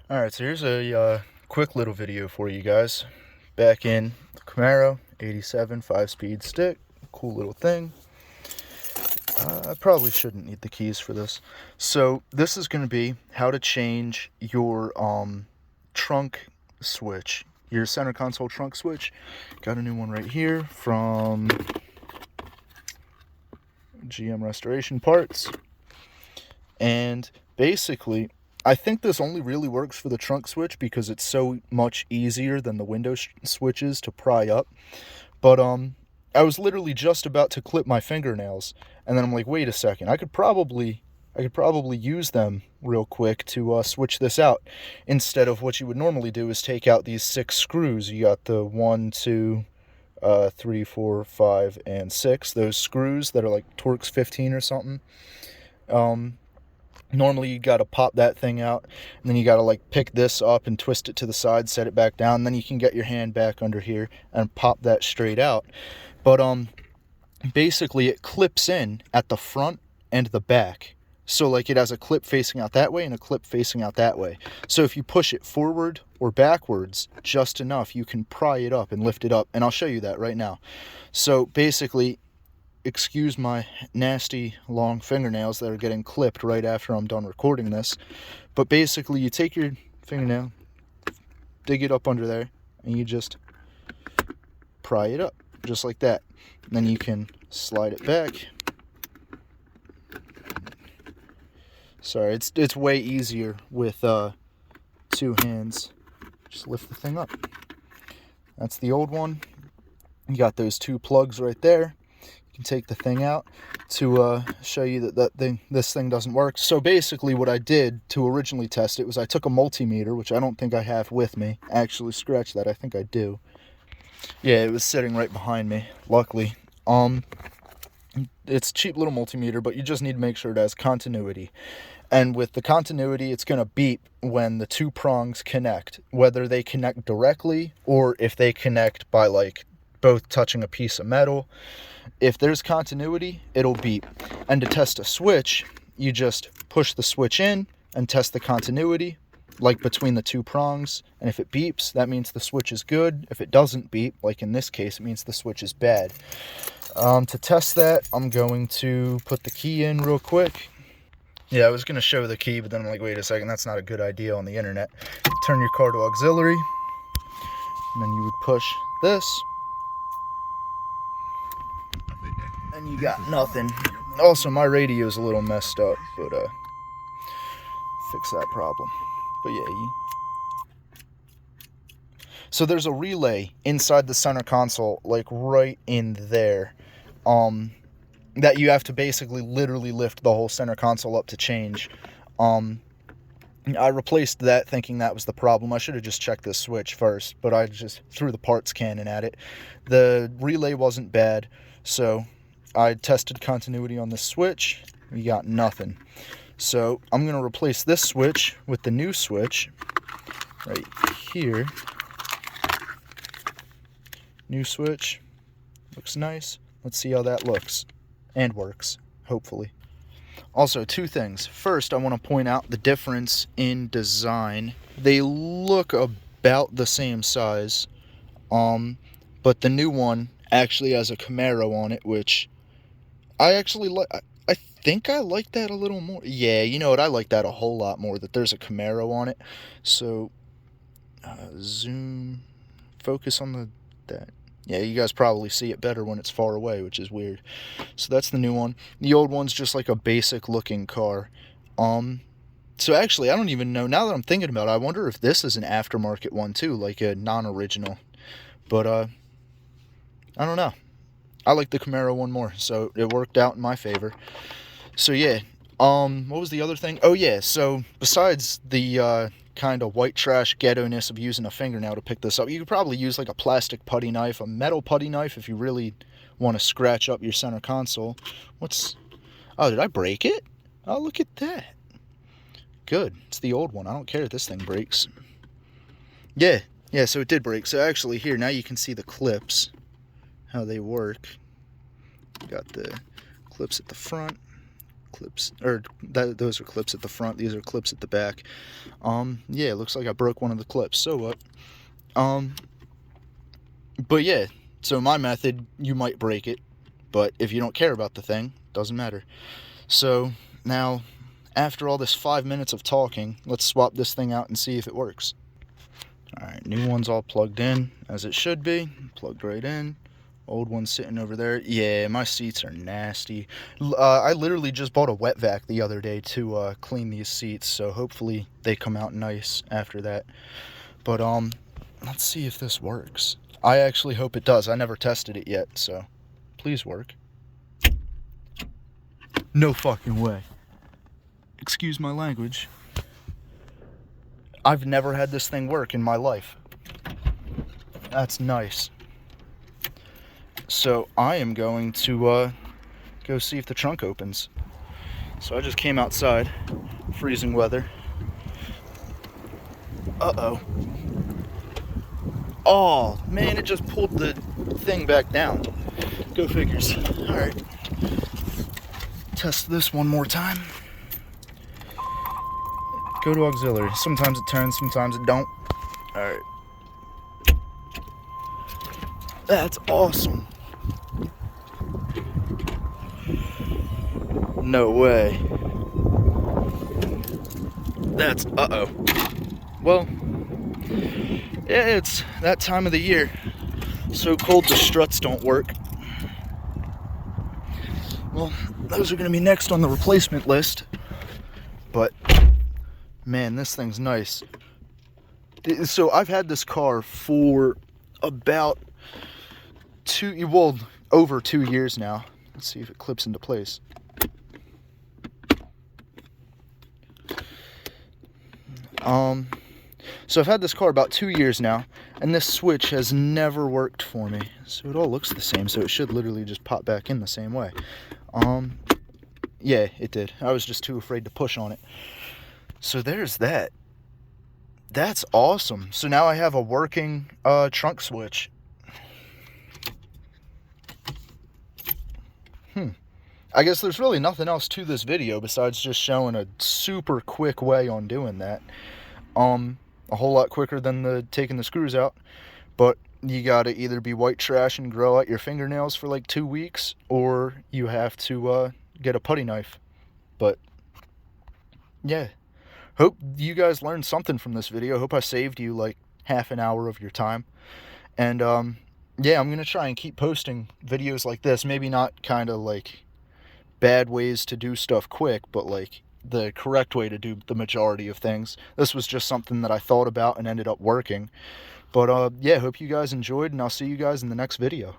Alright, so here's a quick little video for you guys. Back in the Camaro, 87, 5-speed stick. Cool little thing. I probably shouldn't need the keys for this. So this is going to be how to change your trunk switch. Your center console trunk switch. Got a new one right here from GM Restoration Parts. And basically, I think this only really works for the trunk switch because it's so much easier than the window switches to pry up. But I was literally just about to clip my fingernails, and then I'm like, wait a second, I could probably use them real quick to switch this out, instead of what you would normally do is take out these 6 screws. You got the 1, 2, 3, 4, 5, and 6. Those screws that are like Torx 15 or something. Normally you got to pop that thing out, and then you got to like pick this up and twist it to the side, set it back down, and then you can get your hand back under here and pop that straight out. But basically it clips in at the front and the back. So like it has a clip facing out that way and a clip facing out that way. So if you push it forward or backwards just enough, you can pry it up and lift it up, and I'll show you that right now. So basically, excuse my nasty long fingernails that are getting clipped right after I'm done recording this, but basically you take your fingernail, dig it up under there, and you just pry it up just like that. And then you can slide it back. Sorry, it's way easier with 2 hands. Just lift the thing up. That's the old one. You got those 2 plugs right there. You can take the thing out to show you that this thing doesn't work. So basically what I did to originally test it was I took a multimeter, which I don't think I have with me. Actually, scratch that, I think I do. Yeah, it was sitting right behind me, luckily. It's a cheap little multimeter, but you just need to make sure it has continuity. And with the continuity, it's going to beep when the 2 prongs connect, whether they connect directly or if they connect by like both touching a piece of metal. If there's continuity, it'll beep. And to test a switch, you just push the switch in and test the continuity, like between the 2 prongs. And if it beeps, that means the switch is good. If it doesn't beep, like in this case, it means the switch is bad. To test that, I'm going to put the key in real quick. Yeah, I was going to show the key, but then I'm like, wait a second, that's not a good idea on the internet. Turn your car to auxiliary, and then you would push this, and you got nothing. Also, my radio is a little messed up, but fix that problem. But yeah, so there's a relay inside the center console, like right in there, that you have to basically literally lift the whole center console up to change. I replaced that thinking that was the problem. I should have just checked this switch first, but I just threw the parts cannon at it. The relay wasn't bad, so I tested continuity on this switch. We got nothing. So I'm going to replace this switch with the new switch right here. New switch. Looks nice. Let's see how that looks. And works, hopefully. Also, 2 things. First, I want to point out the difference in design. They look about the same size, but the new one actually has a Camaro on it, which I actually like. I think I like that a little more. Yeah, you know what? I like that a whole lot more, that there's a Camaro on it. So, zoom, focus on that. Yeah, you guys probably see it better when it's far away, which is weird. So that's the new one. The old one's just like a basic looking car. So actually, I don't even know, now that I'm thinking about it, I wonder if this is an aftermarket one too, like a non-original. But I don't know. I like the Camaro one more, so it worked out in my favor. So yeah, what was the other thing? Oh yeah, so besides the kind of white trash ghetto-ness of using a fingernail to pick this up, you could probably use like a plastic putty knife, a metal putty knife if you really want to scratch up your center console. Oh, did I break it? Oh, look at that. Good, it's the old one. I don't care if this thing breaks. Yeah, so it did break. So actually here, now you can see the clips, how they work. You got the clips at the front, clips, or those are clips at the front, these are clips at the back. Yeah, it looks like I broke one of the clips, so what? But yeah, so my method, you might break it, but if you don't care about the thing, doesn't matter. So now, after all this 5 minutes of talking, let's swap this thing out and see if it works. Alright, new one's all plugged in, as it should be, plugged right in. Old one's sitting over there. Yeah, my seats are nasty. I literally just bought a wet vac the other day to clean these seats, so hopefully they come out nice after that. But let's see if this works. I actually hope it does. I never tested it yet, so please work. No fucking way. Excuse my language. I've never had this thing work in my life. That's nice. So I am going to go see if the trunk opens. So I just came outside, freezing weather. Uh-oh. Oh, man, it just pulled the thing back down. Go figures. Alright. Test this one more time. Go to auxiliary. Sometimes it turns, sometimes it don't. Alright. That's awesome. No way. That's, uh-oh. Well, yeah, it's that time of the year. So cold the struts don't work. Well, those are going to be next on the replacement list. But, man, this thing's nice. So I've had this car for about over 2 years now. Let's see if it clips into place. So I've had this car about 2 years now, and this switch has never worked for me. So it all looks the same, so it should literally just pop back in the same way. Yeah, it did. I was just too afraid to push on it. So there's that. That's awesome. So now I have a working trunk switch. I guess there's really nothing else to this video besides just showing a super quick way on doing that. A whole lot quicker than taking the screws out. But you gotta either be white trash and grow out your fingernails for like 2 weeks, or you have to get a putty knife. But yeah, hope you guys learned something from this video. Hope I saved you like half an hour of your time. And yeah, I'm gonna try and keep posting videos like this. Maybe not kind of like bad ways to do stuff quick, but like the correct way to do the majority of things. This was just something that I thought about and ended up working. But yeah, hope you guys enjoyed, and I'll see you guys in the next video.